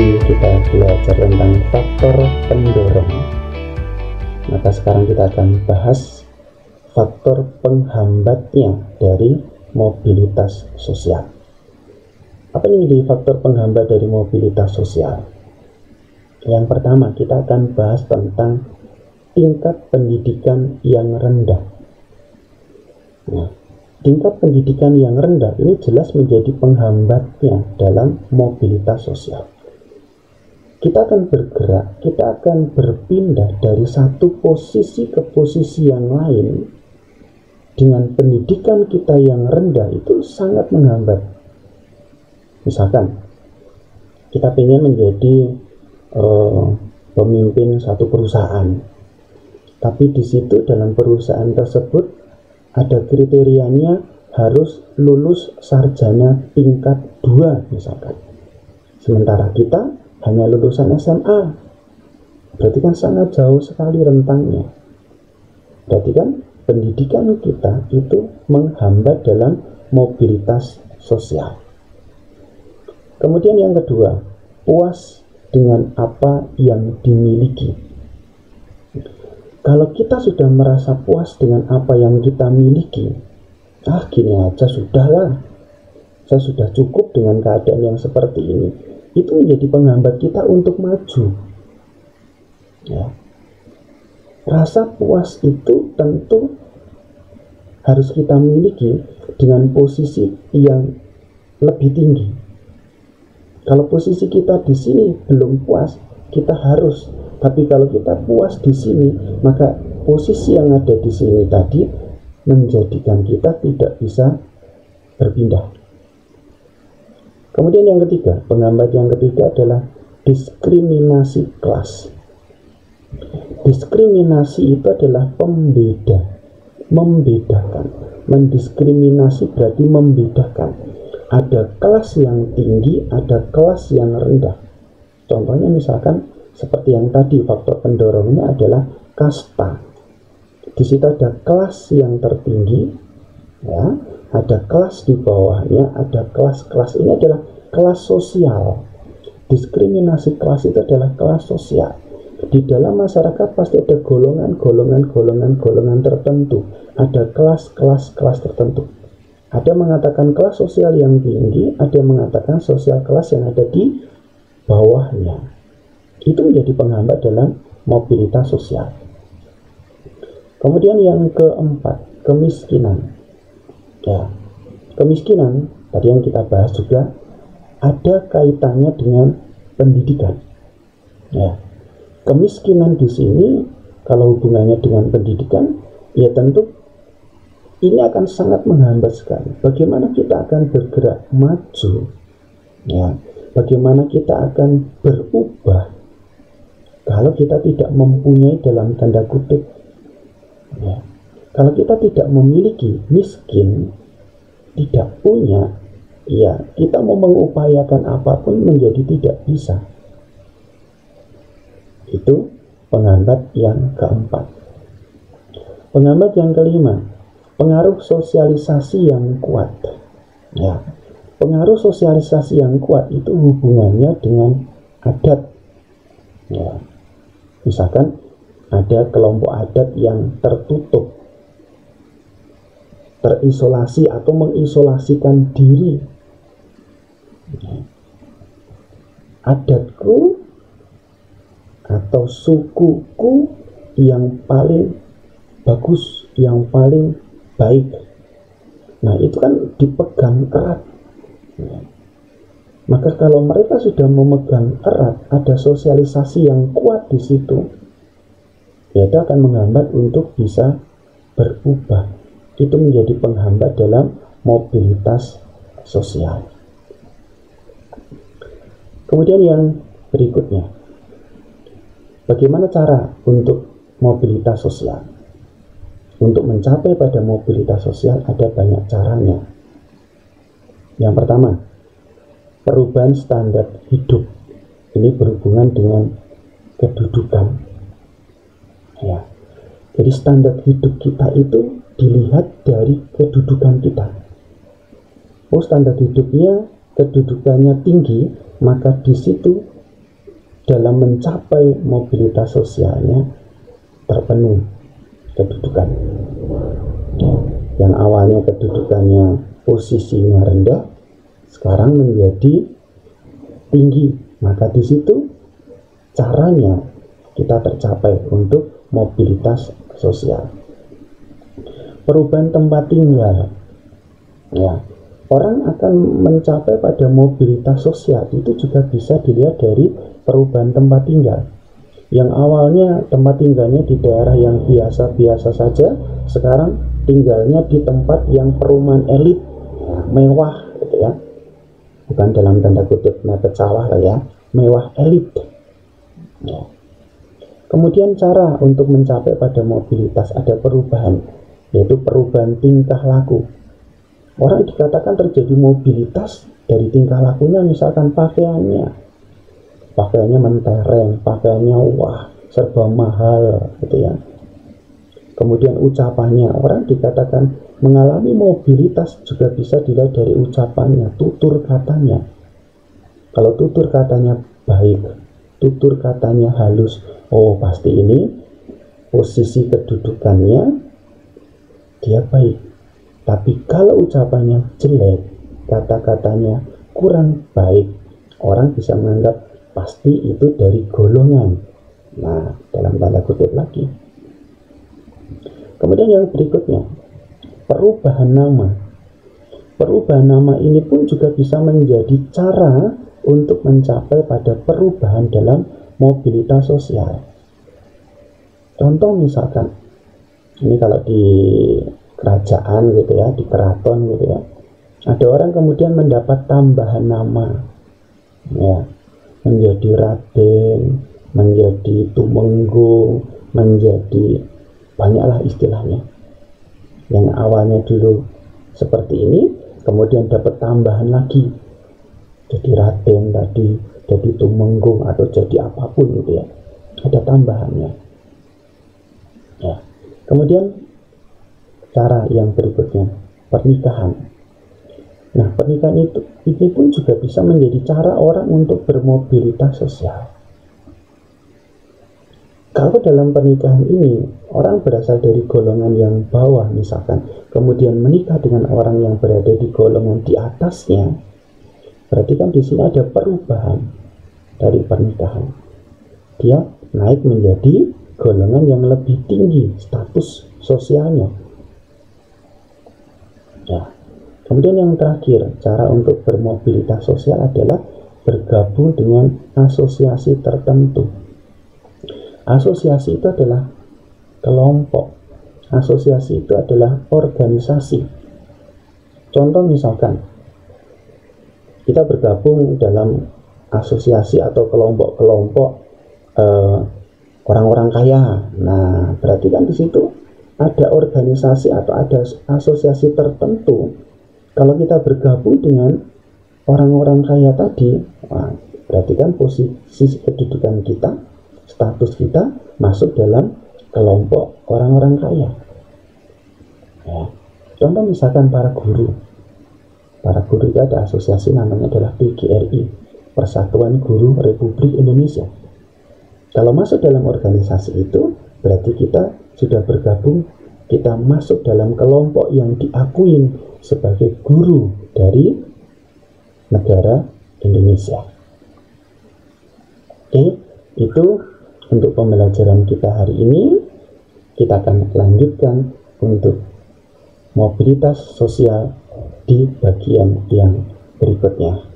tadi kita belajar tentang faktor pendorong, maka sekarang kita akan bahas faktor penghambatnya dari mobilitas sosial. Apa ini faktor penghambat dari mobilitas sosial? Yang pertama, kita akan bahas tentang tingkat pendidikan yang rendah. Nah, tingkat pendidikan yang rendah ini jelas menjadi penghambatnya dalam mobilitas sosial. Kita akan bergerak, kita akan berpindah dari satu posisi ke posisi yang lain dengan pendidikan kita yang rendah itu sangat menghambat. Misalkan kita ingin menjadi pemimpin satu perusahaan, tapi di situ dalam perusahaan tersebut ada kriterianya harus lulus sarjana tingkat 2 misalkan. Sementara kita hanya lulusan SMA. Berarti kan sangat jauh sekali rentangnya. Berarti kan pendidikan kita itu menghambat dalam mobilitas sosial. Kemudian yang kedua, puas dengan apa yang dimiliki. Kalau kita sudah merasa puas dengan apa yang kita miliki, gini aja sudahlah, saya sudah cukup dengan keadaan yang seperti ini. Itu menjadi penghambat kita untuk maju. Ya. Rasa puas itu tentu harus kita miliki dengan posisi yang lebih tinggi. Kalau posisi kita di sini belum puas, kita harus. Tapi kalau kita puas di sini, maka posisi yang ada di sini tadi menjadikan kita tidak bisa berpindah. Kemudian yang ketiga, penghambat yang ketiga adalah diskriminasi kelas. Diskriminasi itu adalah pembeda, membedakan. Mendiskriminasi berarti membedakan. Ada kelas yang tinggi, ada kelas yang rendah. Contohnya misalkan seperti yang tadi, faktor pendorongnya adalah kasta. Di situ ada kelas yang tertinggi, ya, ada kelas di bawahnya, ada kelas-kelas. Ini adalah kelas sosial. Diskriminasi kelas itu adalah kelas sosial. Di dalam masyarakat pasti ada golongan tertentu, ada kelas tertentu. Ada mengatakan kelas sosial yang tinggi, ada mengatakan sosial kelas yang ada di bawahnya. Itu menjadi penghambat dalam mobilitas sosial. Kemudian yang keempat, kemiskinan. Ya, kemiskinan tadi yang kita bahas juga ada kaitannya dengan pendidikan. Ya, kemiskinan di sini kalau hubungannya dengan pendidikan, ya tentu ini akan sangat menghambat sekali. Bagaimana kita akan bergerak maju, ya, bagaimana kita akan berubah kalau kita tidak mempunyai dalam tanda kutip, ya, kalau kita tidak memiliki, miskin, tidak punya, ya kita mau mengupayakan apapun menjadi tidak bisa. Itu penghambat yang keempat. Penghambat yang kelima, pengaruh sosialisasi yang kuat. Ya, pengaruh sosialisasi yang kuat itu hubungannya dengan adat. Ya, misalkan ada kelompok adat yang tertutup, terisolasi atau mengisolasikan diri. Ya. Adatku atau sukuku yang paling bagus, yang paling baik. Nah, itu kan dipegang erat. Ya. Maka kalau mereka sudah memegang erat, ada sosialisasi yang kuat di situ, ya itu akan menghambat untuk bisa berubah. Itu menjadi penghambat dalam mobilitas sosial. Kemudian yang berikutnya, bagaimana cara untuk mobilitas sosial? Untuk mencapai pada mobilitas sosial ada banyak caranya. Yang pertama, perubahan standar hidup. Ini berhubungan dengan kedudukan. Ya. Jadi standar hidup kita itu dilihat dari kedudukan kita. Oh, standar hidupnya, kedudukannya tinggi, maka di situ dalam mencapai mobilitas sosialnya terpenuhi kedudukan. Yang awalnya kedudukannya posisinya rendah, sekarang menjadi tinggi. Maka di situ caranya kita tercapai untuk mobilitas sosial. Perubahan tempat tinggal, ya, orang akan mencapai pada mobilitas sosial itu juga bisa dilihat dari perubahan tempat tinggal. Yang awalnya tempat tinggalnya di daerah yang biasa-biasa saja, sekarang tinggalnya di tempat yang perumahan elit, ya, mewah gitu ya. Bukan dalam tanda kutip mepet sawah lah ya, mewah elit. Ya. Kemudian cara untuk mencapai pada mobilitas ada perubahan, yaitu perubahan tingkah laku. Orang dikatakan terjadi mobilitas dari tingkah lakunya, misalkan pakaiannya mentereng, pakaiannya wah serba mahal gitu ya. Kemudian ucapannya, orang dikatakan mengalami mobilitas juga bisa dilihat dari ucapannya, tutur katanya. Kalau tutur katanya baik, tutur katanya halus, oh pasti ini posisi kedudukannya dia baik. Tapi kalau ucapannya jelek, kata-katanya kurang baik, orang bisa menganggap pasti itu dari golongan. Nah, dalam tanda kutip lagi. Kemudian yang berikutnya, perubahan nama. Perubahan nama ini pun juga bisa menjadi cara untuk mencapai pada perubahan dalam mobilitas sosial. Contoh misalkan, ini kalau di kerajaan gitu ya, di keraton gitu ya, ada orang kemudian mendapat tambahan nama, ya, menjadi Raden, menjadi Tumenggung, menjadi banyaklah istilahnya. Yang awalnya dulu seperti ini, kemudian dapat tambahan lagi, jadi Raden tadi, jadi Tumenggung atau jadi apapun gitu ya, ada tambahannya. Ya, kemudian cara yang berikutnya, pernikahan. Nah, pernikahan ini pun juga bisa menjadi cara orang untuk bermobilitas sosial. Kalau dalam pernikahan ini, orang berasal dari golongan yang bawah misalkan, kemudian menikah dengan orang yang berada di golongan di atasnya, berarti kan di sini ada perubahan dari pernikahan. Dia naik menjadi golongan yang lebih tinggi status sosialnya. Ya. Kemudian yang terakhir, cara untuk bermobilitas sosial adalah bergabung dengan asosiasi tertentu. Asosiasi itu adalah kelompok. Asosiasi itu adalah organisasi. Contoh misalkan, kita bergabung dalam asosiasi atau kelompok-kelompok orang-orang kaya. Nah, berarti kan di situ ada organisasi atau ada asosiasi tertentu. Kalau kita bergabung dengan orang-orang kaya tadi, wah, berarti kan posisi kedudukan kita, status kita masuk dalam kelompok orang-orang kaya. Ya. Contoh misalkan para guru. Para guru itu ada asosiasi namanya adalah PGRI, Persatuan Guru Republik Indonesia. Kalau masuk dalam organisasi itu, berarti kita sudah bergabung, kita masuk dalam kelompok yang diakui sebagai guru dari negara Indonesia. Oke, itu untuk pembelajaran kita hari ini. Kita akan lanjutkan untuk mobilitas sosial di bagian yang berikutnya.